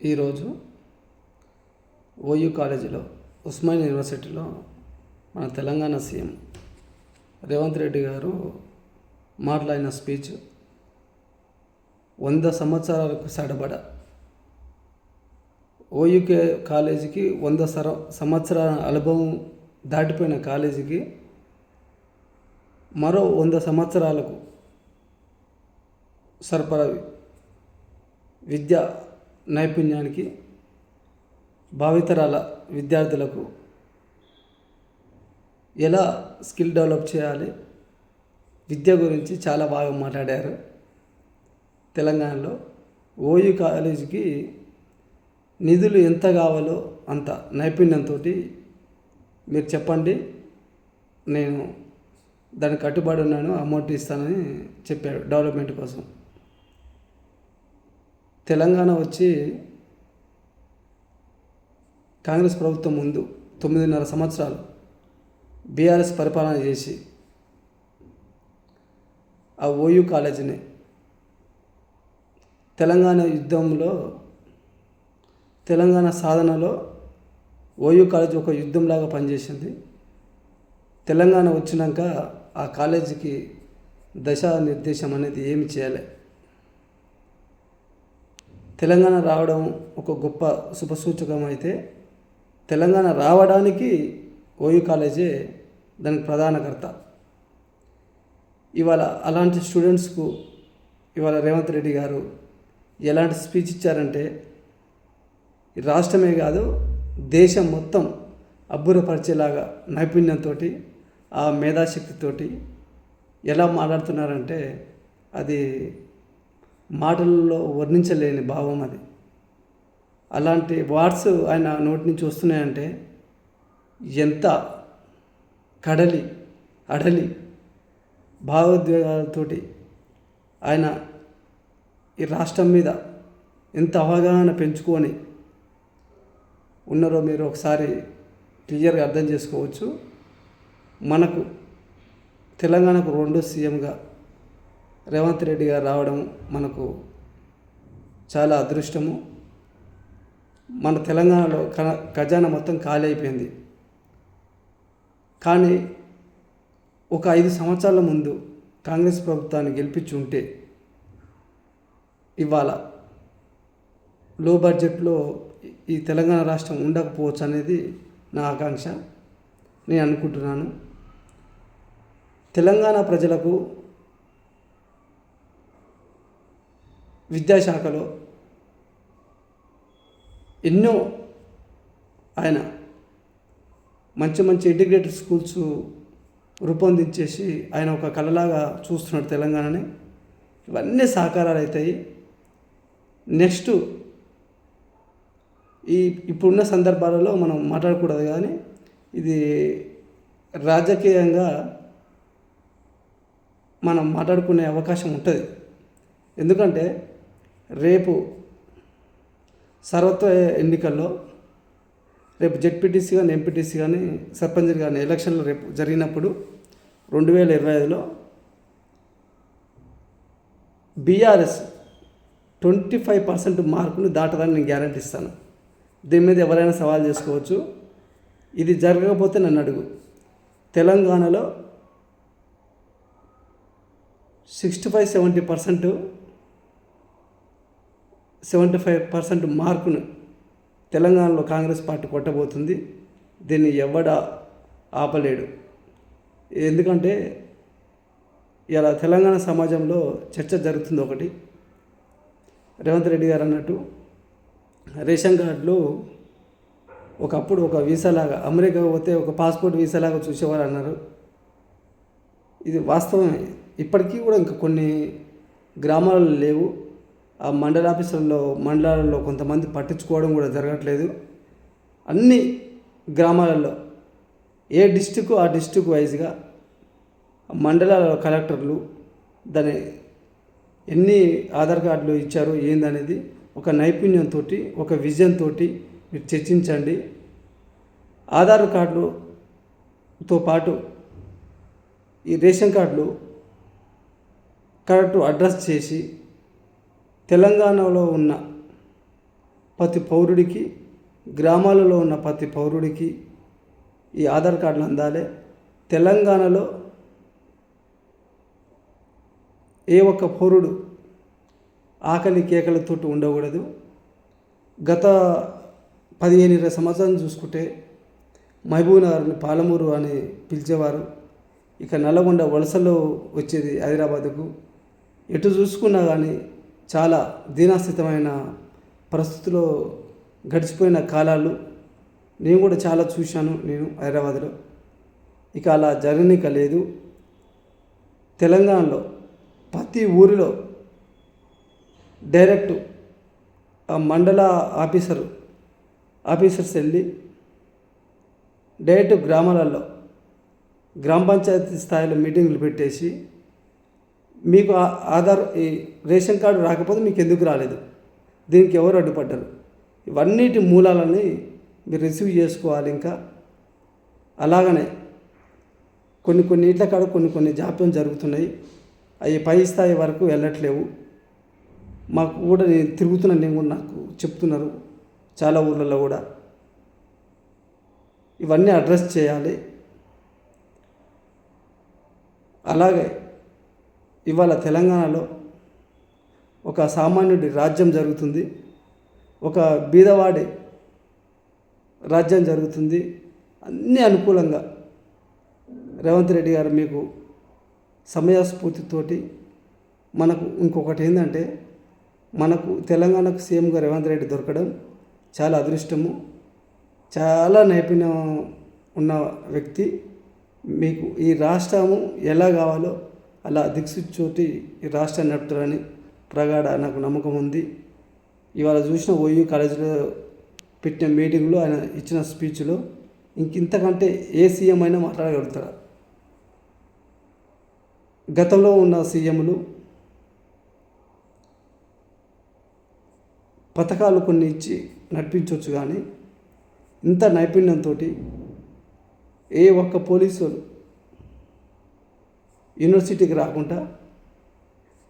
ఈరోజు ఓయూ కాలేజీలో ఉస్మానియా యూనివర్సిటీలో మన తెలంగాణ సీఎం రేవంత్ రెడ్డి గారు మాట్లాడిన స్పీచ్ 100 సంవత్సరాలకు సడబడ ఓయూకే కాలేజీకి 100 సంవత్సరాల అనుభవం దాటిపోయిన కాలేజీకి మరో 100 సంవత్సరాలకు సరిపడా విద్యా నైపుణ్యానికి భావితరాల విద్యార్థులకు ఎలా స్కిల్ డెవలప్ చేయాలి విద్య గురించి చాలా బాగా మాట్లాడారు. తెలంగాణలో ఓయూ కాలేజీకి నిధులు ఎంత కావాలో అంత నైపుణ్యంతో మీరు చెప్పండి, నేను దానికి కట్టుబడి ఉన్నాను, అమౌంట్ ఇస్తానని చెప్పాడు డెవలప్మెంట్ కోసం. తెలంగాణ వచ్చి కాంగ్రెస్ ప్రభుత్వం ముందు 9.5 సంవత్సరాలు బీఆర్ఎస్ పరిపాలన చేసి ఆ ఓయూ కాలేజీని తెలంగాణ యుద్ధంలో తెలంగాణ సాధనలో ఓయూ కాలేజీ ఒక యుద్ధంలాగా పనిచేసింది. తెలంగాణ వచ్చినాక ఆ కాలేజీకి దిశానిర్దేశం అనేది ఏమి చేయాలి, తెలంగాణ రావడం ఒక గొప్ప శుభసూచకం అయితే తెలంగాణ రావడానికి ఓయూ కాలేజే దానికి ప్రధానకర్త. ఇవాళ అలాంటి స్టూడెంట్స్కు ఇవాళ రేవంత్ రెడ్డి గారు ఎలాంటి స్పీచ్ ఇచ్చారంటే రాష్ట్రమే కాదు దేశం మొత్తం అబ్బురపరిచేలాగా నైపుణ్యంతో ఆ మేధాశక్తితోటి ఎలా మాట్లాడుతున్నారంటే అది మాటల్లో వర్ణించలేని భావం అది. అలాంటి వర్డ్స్ ఆయన నోటి నుంచి వస్తున్నాయంటే ఎంత అడలి భావోద్వేగాలతోటి ఆయన ఈ రాష్ట్రం మీద ఎంత అవగాహన పెంచుకొని ఉన్నారో మీరు ఒకసారి క్లియర్గా అర్థం చేసుకోవచ్చు. మనకు తెలంగాణకు 2వ సీఎంగా రేవంత్ రెడ్డి గారు రావడం మనకు చాలా అదృష్టము. మన తెలంగాణలో ఖజానా మొత్తం ఖాళీ అయిపోయింది. కానీ ఒక 5 సంవత్సరాల ముందు కాంగ్రెస్ ప్రభుత్వాన్ని గెలిపించి ఉంటే ఇవాళ లో బడ్జెట్లో ఈ తెలంగాణ రాష్ట్రం ఉండకపోవచ్చు అనేది నా ఆకాంక్ష. నేను అనుకుంటున్నాను తెలంగాణ ప్రజలకు విద్యాశాఖలో ఎన్నో ఆయన మంచి ఇంటిగ్రేటెడ్ స్కూల్స్ రూపొందించేసి ఆయన ఒక కళలాగా చూస్తున్నాడు తెలంగాణని. ఇవన్నీ సహకారాలు అవుతాయి. నెక్స్ట్ ఇప్పుడున్న సందర్భాలలో మనం మాట్లాడకూడదు, కానీ ఇది రాజకీయంగా మనం మాట్లాడుకునే అవకాశం ఉంటుంది. ఎందుకంటే రేపు సర్వత్వ ఎన్నికల్లో రేపు జెడ్పీటీసీ కానీ ఎంపీటీసీ కానీ సర్పంచ్ కానీ ఎలక్షన్లు రేపు జరిగినప్పుడు 2025లో బీఆర్ఎస్ 25% మార్కులు దాటదని నేను గ్యారంటీ ఇస్తాను. దీని మీద ఎవరైనా సవాల్ చేసుకోవచ్చు. ఇది జరగకపోతే నన్ను అడుగు. తెలంగాణలో 75% మార్కును తెలంగాణలో కాంగ్రెస్ పార్టీ కొట్టబోతుంది. దీన్ని ఎవడ ఆపలేడు. ఎందుకంటే ఇలా తెలంగాణ సమాజంలో చర్చ జరుగుతుంది. ఒకటి, రేవంత్ రెడ్డి గారు అన్నట్టు రేషన్ కార్డులు ఒకప్పుడు ఒక వీసాలాగా, అమెరికా పోతే ఒక పాస్పోర్ట్ వీసాలాగా చూసేవారు అన్నారు. ఇది వాస్తవమే. ఇప్పటికీ కూడా ఇంకా కొన్ని గ్రామాలలో లేవు. ఆ మండలాలలో కొంతమంది పట్టించుకోవడం కూడా జరగట్లేదు. అన్ని గ్రామాలలో ఏ డిస్టిక్ ఆ డిస్టిక్ వైజ్గా మండలాల కలెక్టర్లు దాని ఎన్ని ఆధార్ కార్డులు ఇచ్చారో ఏందనేది ఒక నైపుణ్యంతో ఒక విజన్ తోటి మీరు చర్చించండి. ఆధార్ కార్డులతో పాటు ఈ రేషన్ కార్డులు కరెక్ట్ అడ్రస్ చేసి తెలంగాణలో ఉన్న ప్రతి పౌరుడికి, గ్రామాలలో ఉన్న ప్రతి పౌరుడికి ఈ ఆధార్ కార్డులు అందాలి. తెలంగాణలో ఏ ఒక్క పౌరుడు ఆకలి కేకలతో ఉండకూడదు. గత 15-20 సంవత్సరాలు చూసుకుంటే మహబూబ్నగర్ని పాలమూరు అని పిలిచేవారు. ఇక నల్లగొండ వలసలో వచ్చేది హైదరాబాదుకు. ఎటు చూసుకున్నా కానీ చాలా దీనాస్థితమైన పరిస్థితుల్లో గడిచిపోయిన కాలాలు నేను కూడా చాలా చూశాను హైదరాబాద్లో. ఇక అలా జరగనిక లేదు. తెలంగాణలో ప్రతి ఊరిలో డైరెక్ట్ ఆ మండల ఆఫీసర్స్ వెళ్ళి డైరెక్ట్ గ్రామాలలో గ్రామ పంచాయతీ స్థాయిలో మీటింగులు పెట్టేసి మీకు ఆధార్ ఈ రేషన్ కార్డు రాకపోతే మీకు ఎందుకు రాలేదు, దీనికి ఎవరు అడ్డుపడ్డారు, ఇవన్నిటి మూలాలని మీరు రిసీవ్ చేసుకోవాలి. ఇంకా అలాగనే కొన్ని ఇట్ల కాడ కొన్ని జాప్యం జరుగుతున్నాయి. అవి పై స్థాయి వరకు వెళ్ళట్లేవు. మాకు కూడా నేను తిరుగుతున్నాను, నేను కూడా నాకు చెప్తున్నారు చాలా ఊళ్ళల్లో కూడా. ఇవన్నీ అడ్రస్ చేయాలి. అలాగే ఇవాళ తెలంగాణలో ఒక సామాన్యుడి రాజ్యం జరుగుతుంది, ఒక బీదవాడి రాజ్యం జరుగుతుంది. అన్నీ అనుకూలంగా రేవంత్ రెడ్డి గారు మీకు సమయస్ఫూర్తితోటి మనకు ఇంకొకటి ఏంటంటే మనకు తెలంగాణకు సీఎంగా రేవంత్ రెడ్డి దొరకడం చాలా అదృష్టము. చాలా నైపుణ్యం ఉన్న వ్యక్తి. మీకు ఈ రాష్ట్రము ఎలా కావాలో అలా దిక్సూచోటి ఈ రాష్ట్రాన్ని నడుపుతారని ప్రగాఢ నాకు నమ్మకం ఉంది. ఇవాళ చూసిన ఓయూ కాలేజీలో పెట్టిన మీటింగ్లో ఆయన ఇచ్చిన స్పీచ్లో ఇంతకంటే ఏ సీఎం అయినా మాట్లాడగలుగుతారా? గతంలో ఉన్న సీఎంలు పథకాలు కొన్ని ఇచ్చి నడిపించవచ్చు, కానీ ఇంత నైపుణ్యంతో ఏ ఒక్క పోలీసు యూనివర్సిటీకి రాకుండా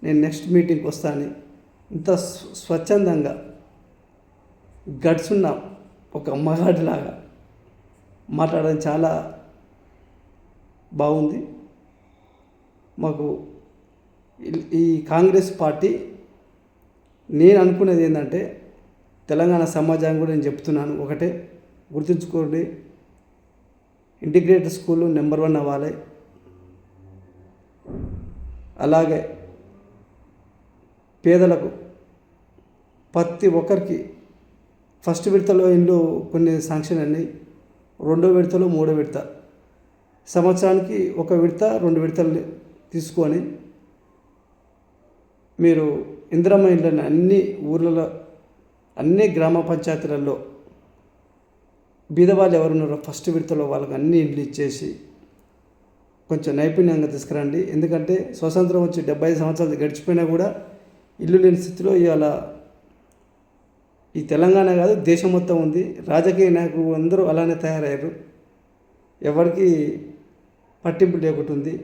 నేను నెక్స్ట్ మీటింగ్కి వస్తాను ఇంత స్వచ్ఛందంగా గడుచున్న ఒక మగాడిలాగా మాట్లాడడం చాలా బాగుంది. మాకు ఈ కాంగ్రెస్ పార్టీ నేను అనుకునేది ఏంటంటే తెలంగాణ సమాజాన్ని కూడా నేను చెప్తున్నాను, ఒకటే గుర్తుంచుకోండి, ఇంటిగ్రేటెడ్ స్కూల్ నెంబర్ 1 అవ్వాలి. అలాగే పేదలకు ప్రతి ఒక్కరికి ఫస్ట్ విడతలో ఇండ్లు కొన్ని శాంక్షన్ అయినాయి, రెండో విడతలో మూడో విడత, సంవత్సరానికి ఒక విడత 2 విడతలు తీసుకొని మీరు ఇందిరమ్మ ఇండ్లని అన్ని ఊర్లలో అన్ని గ్రామ పంచాయతీలలో బీదవాళ్ళు ఎవరున్నారో ఫస్ట్ విడతలో వాళ్ళకి అన్ని ఇండ్లు ఇచ్చేసి కొంచెం నైపుణ్యంగా తీసుకురండి. ఎందుకంటే స్వతంత్రం వచ్చి 75 సంవత్సరాలు గడిచిపోయినా కూడా ఇల్లు లేని స్థితిలో ఇవాళ ఈ తెలంగాణ కాదు దేశం మొత్తం ఉంది. రాజకీయ నాయకులు అందరూ అలానే తయారయ్యారు, ఎవరికి పట్టింపు లేకుండా ఉంది.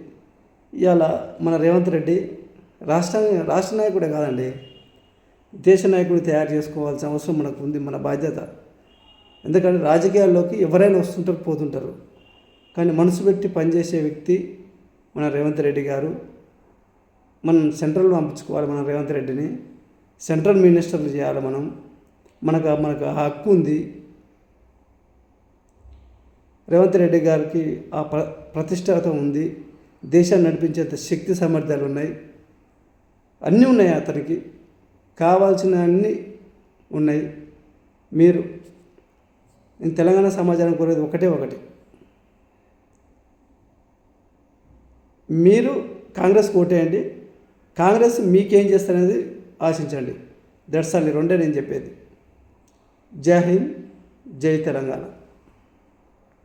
ఇవాళ మన రేవంత్ రెడ్డి రాష్ట్ర నాయకుడే కాదండి, దేశ నాయకుడు తయారు చేసుకోవాల్సిన అవసరం మనకు ఉంది, మన బాధ్యత. ఎందుకంటే రాజకీయాల్లోకి ఎవరైనా వస్తుంటారు పోతుంటారు, కానీ మనసు పెట్టి పనిచేసే వ్యక్తి మన రేవంత్ రెడ్డి గారు. మనం సెంట్రల్ పంపించుకోవాలి, మన రేవంత్ రెడ్డిని సెంట్రల్ మినిస్టర్లు చేయాలి. మనకు హక్కు ఉంది. రేవంత్ రెడ్డి గారికి ఆ ప్రతిష్టాత ఉంది, దేశాన్ని నడిపించేంత శక్తి సామర్థ్యాలు ఉన్నాయి, అన్నీ ఉన్నాయి, అతనికి కావాల్సిన అన్నీ ఉన్నాయి. నేను తెలంగాణ సమాజానికి కోరేది ఒకటి, మీరు కాంగ్రెస్ ఓటేయండి, కాంగ్రెస్ మీకేం చేస్తారనేది ఆశించండి. దట్స్ ఆల్, రెండే నేను చెప్పేది. జై హింద్, జై తెలంగాణ.